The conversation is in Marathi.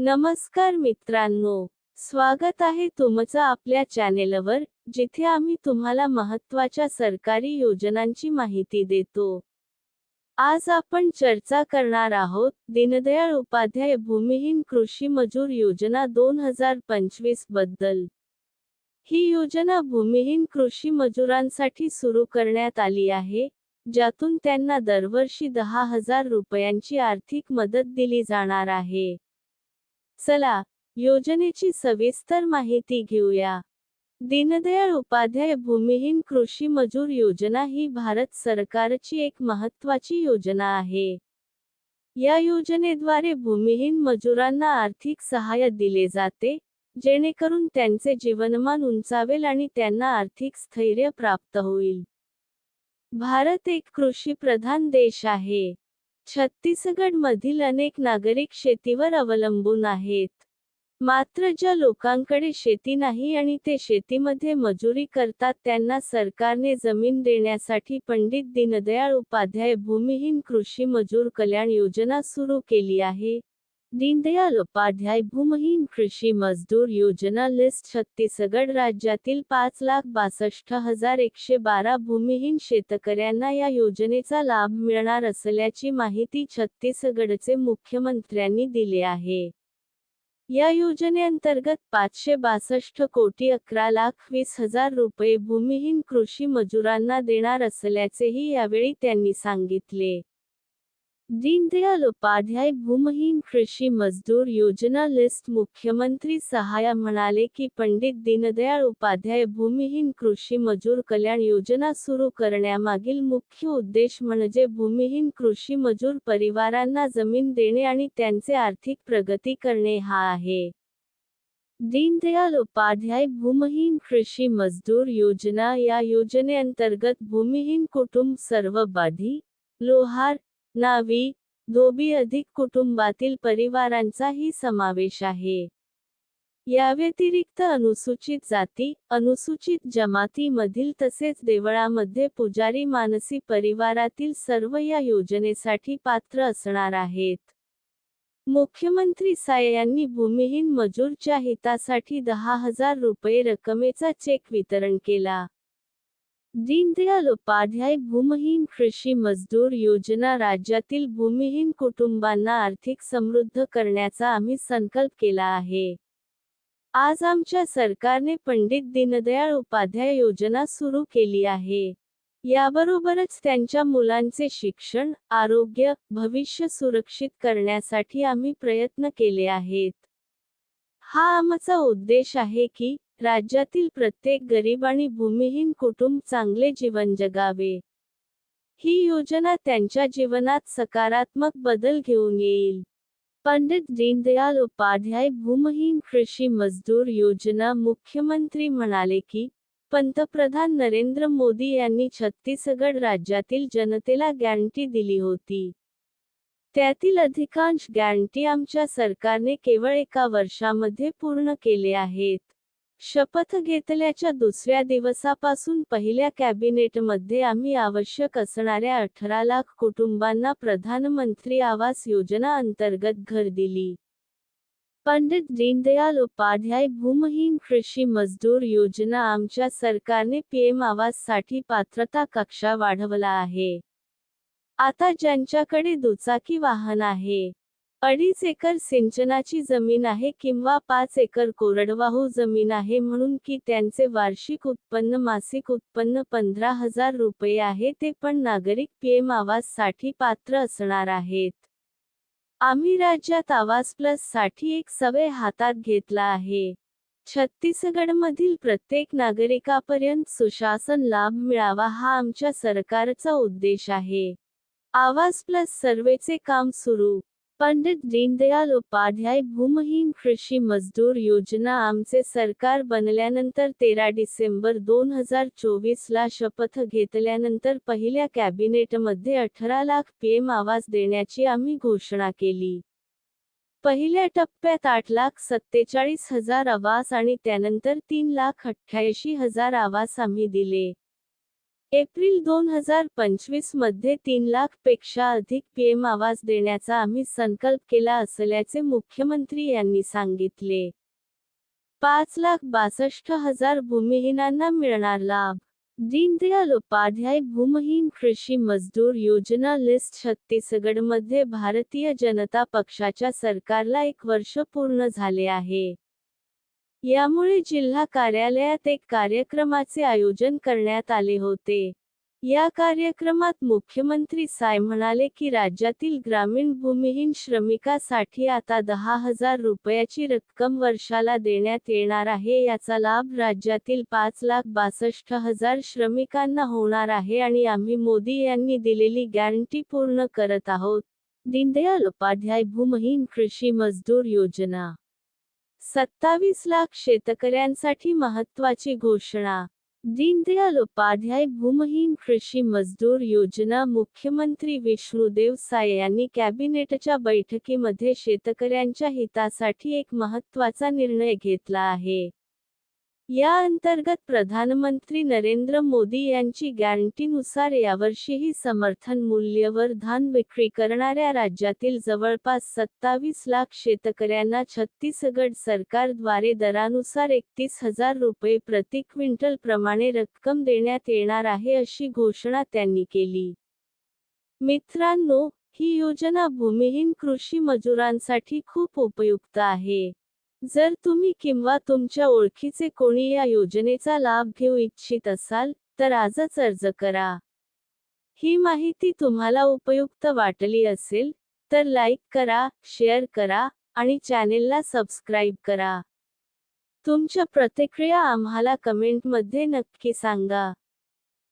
नमस्कार मित्रांनो, स्वागत आहे तुमचं आपल्या चॅनेलवर, जिथे आम्ही तुम्हाला महत्त्वाच्या सरकारी योजनांची माहिती देतो. आज आपण चर्चा करणार आहोत दीनदयाळ उपाध्याय भूमिहीन कृषी मजूर योजना 2025 बद्दल. ही योजना भूमिहीन कृषी मजुरांसाठी सुरू करण्यात आली आहे, ज्यातून त्यांना दरवर्षी 10,000 रुपयांची आर्थिक मदत दिली जाणार आहे. चला, योजनेची सविस्तर माहिती घेऊया. दीनदयाळ उपाध्याय भूमिहीन कृषी मजूर योजना ही भारत सरकारची एक महत्त्वाची योजना आहे. या योजनेद्वारे भूमिहीन मजुरांना आर्थिक सहाय्य दिले जाते, जेणेकरून त्यांचे जीवनमान उंचावेल आणि त्यांना आर्थिक स्थैर्य प्राप्त होईल. भारत एक कृषीप्रधान देश आहे. छत्तीसगडमधील अनेक नागरिक शेतीवर अवलंबून आहेत. मात्र ज्या लोकांकडे शेती नाही आणि ते शेतीमध्ये मजुरी करतात त्यांना सरकारने जमीन देण्यासाठी पंडित दीनदयाळ उपाध्याय भूमिहीन कृषी मजूर कल्याण योजना सुरू केली आहे. दीनदयाळ उपाध्याय भूमिहीन कृषी मजदूर योजना लिस्ट छत्तीसगड राज्यातील 5,62,112 भूमिहीन शेतकऱ्यांना या योजनेचा लाभ मिळणार असल्याची माहिती छत्तीसगडचे मुख्यमंत्र्यांनी दिली आहे. या योजनेअंतर्गत 562,11,20,000 रुपये भूमिहीन कृषी मजुरांना देणार असल्याचेही यावेळी त्यांनी सांगितले. दीनदयाळ उपाध्याय भूमिहीन कृषी मजदूर योजना लिस्ट मुख्यमंत्री सहाय म्हणाले की पंडित दीनदयाळ उपाध्याय भूमिहीन कृषी मजूर कल्याण योजना सुरू करण्यामागील मुख्य उद्देश म्हणजे भूमिहीन कृषी मजूर परिवारांना जमीन देणे आणि त्यांचे आर्थिक प्रगती करणे हा आहे. दीनदयाळ उपाध्याय भूमिहीन कृषी मजदूर योजना या योजनेअंतर्गत भूमिहीन कुटुंब सर्व बाढी, लोहार, नावी, धोबी अधिक कुटुंबातील परिवारांचाही समावेश आहे. याव्यतिरिक्त अनुसूचित जाती, अनुसूचित जमाती मधील तसेच देवळामध्ये पुजारी मानसी परिवारातील सर्व या योजनेसाठी पात्र असणार आहेत. मुख्यमंत्री साय यांनी भूमिहीन मजूरच्या हितासाठी 10,000 रुपये रकमेचा चेक वितरण केला. दीनदयाळ उपाध्याय भूमिहीन कृषी मजदूर योजना राज्यातील भूमिहीन कुटुंबांना आर्थिक समृद्ध करण्याचा आम्ही संकल्प केला आहे. आज आमच्या सरकारने पंडित दीनदयाळ उपाध्याय योजना सुरू केली आहे. याबरोबरच त्यांच्या मुलांचे शिक्षण, आरोग्य, भविष्य सुरक्षित करण्यासाठी आम्ही प्रयत्न केले आहेत. हा आमचा उद्देश आहे की राज्यातील प्रत्येक गरीब आणि भूमिहीन कुटुंब चांगले जीवन जगावे. ही योजना त्यांच्या जीवनात सकारात्मक बदल घेऊन येईल. पंडित दीनदयाळ उपाध्याय भूमिहीन कृषी मजदूर योजना मुख्यमंत्री म्हणाले की पंतप्रधान नरेंद्र मोदी यांनी छत्तीसगड राज्यातील जनतेला गॅरंटी दिली होती. त्यातील अधिकांश गॅरंटी आमच्या सरकारने केवळ एका वर्षामध्ये पूर्ण केले आहेत. शपथ घेतल्याच्या दुसऱ्या दिवसापासून पहिल्या कॅबिनेटमध्ये आम्ही आवश्यक असणाऱ्या 18 लाख कुटुंबांना प्रधानमंत्री आवास योजना अंतर्गत घर दिली. पंडित दीनदयाळ उपाध्याय भूमिहीन कृषी मजदूर योजना आमच्या सरकारने पीएम आवाससाठी पात्रता कक्षा वाढवला आहे. आता ज्यांच्याकडे दुचाकी वाहन आहे, 2.5 एकर सिंचनाची जमीन आहे किंवा 5 एकर कोरडवाहू जमीन आहे म्हणून की त्यांचे वार्षिक उत्पन्न मासिक उत्पन्न 15,000 रुपये आहे ते पण नागरिक पीएम आवास साठी पात्र असणार आहेत. आम्ही राज्यात आवास प्लस साठी एक सवय हातात घेतला आहे. छत्तीसगडमधील प्रत्येक नागरिकापर्यंत सुशासन लाभ मिळावा हा आमच्या सरकारचा उद्देश आहे. आवास प्लस सर्वेचे काम सुरू. पंडित दीनदयाळ उपाध्याय भूमिहीन कृषी मजदूर योजना आमचे सरकार बनल्यानंतर 13 डिसेंबर 2024 ला शपथ घेतल्यानंतर पहिल्या कॅबिनेटमध्ये 18 लाख पीएम आवास देण्याची आम्ही घोषणा केली. पहिल्या टप्प्यात 8,47,000 आवास आणि त्यानंतर 3,88,000 आवास आम्ही दिले. एप्रिल 2025 मध्ये 3 लाख पेक्षा अधिक पीएम आवास देण्याचा आम्ही संकल्प केला असल्याचे मुख्यमंत्री यांनी सांगितले. 5,62,000 भूमिहीनांना मिळणार लाभ. दीनदयाल उपाध्याय भूमिहीन कृषी मजदूर योजना लिस्ट छत्तीसगडमध्ये भारतीय जनता पक्षाच्या सरकारला 1 वर्ष पूर्ण झाले आहे. यामुळे जिल्हा कार्यालयात एक कार्यक्रमाचे आयोजन करण्यात आले होते. या कार्यक्रमात मुख्यमंत्री साय म्हणाले की राज्यातील ग्रामीण भूमिहीन श्रमिकासाठी आता 10,000 रुपयाची रक्कम वर्षाला देण्यात येणार आहे. याचा लाभ राज्यातील 5,62,000 श्रमिकांना होणार आहे आणि आम्ही मोदी यांनी दिलेली गॅरंटी पूर्ण करत आहोत. दीनदयाल उपाध्याय भूमिहीन कृषी मजदूर योजना 27 लाख शेतकऱ्यांसाठी महत्त्वाची घोषणा. दीनदयाल उपाध्याय भूमिहीन कृषी मजदूर योजना मुख्यमंत्री विष्णुदेव साय यांनी कॅबिनेटच्या बैठकीमध्ये शेतकऱ्यांच्या हितासाठी एक महत्त्वाचा निर्णय घेतला आहे. या अंतर्गत प्रधानमंत्री नरेंद्र मोदी यांची गॅरंटीनुसार यावर्षीही समर्थन मूल्यावर धान विक्री करणाऱ्या राज्यातील जवळपास 27 लाख शेतकऱ्यांना छत्तीसगड सरकारद्वारे दरानुसार 31,000 रुपये प्रति क्विंटल प्रमाणे रक्कम देण्यात येणार आहे अशी घोषणा त्यांनी केली. मित्रांनो, ही योजना भूमिहीन कृषी मजुरांसाठी खूप उपयुक्त आहे. जर तुम्ही किंवा तुमच्या ओळखीचे कोणी या योजनेचा लाभ घेऊ इच्छित असाल, तर आजच अर्ज करा. ही माहिती तुम्हाला उपयुक्त वाटली असेल, तर लाईक करा, शेअर करा, आणि चॅनेलला सबस्क्राईब करा. तुमच्या प्रतिक्रिया आम्हाला कमेंटमध्ये नक्की सांगा.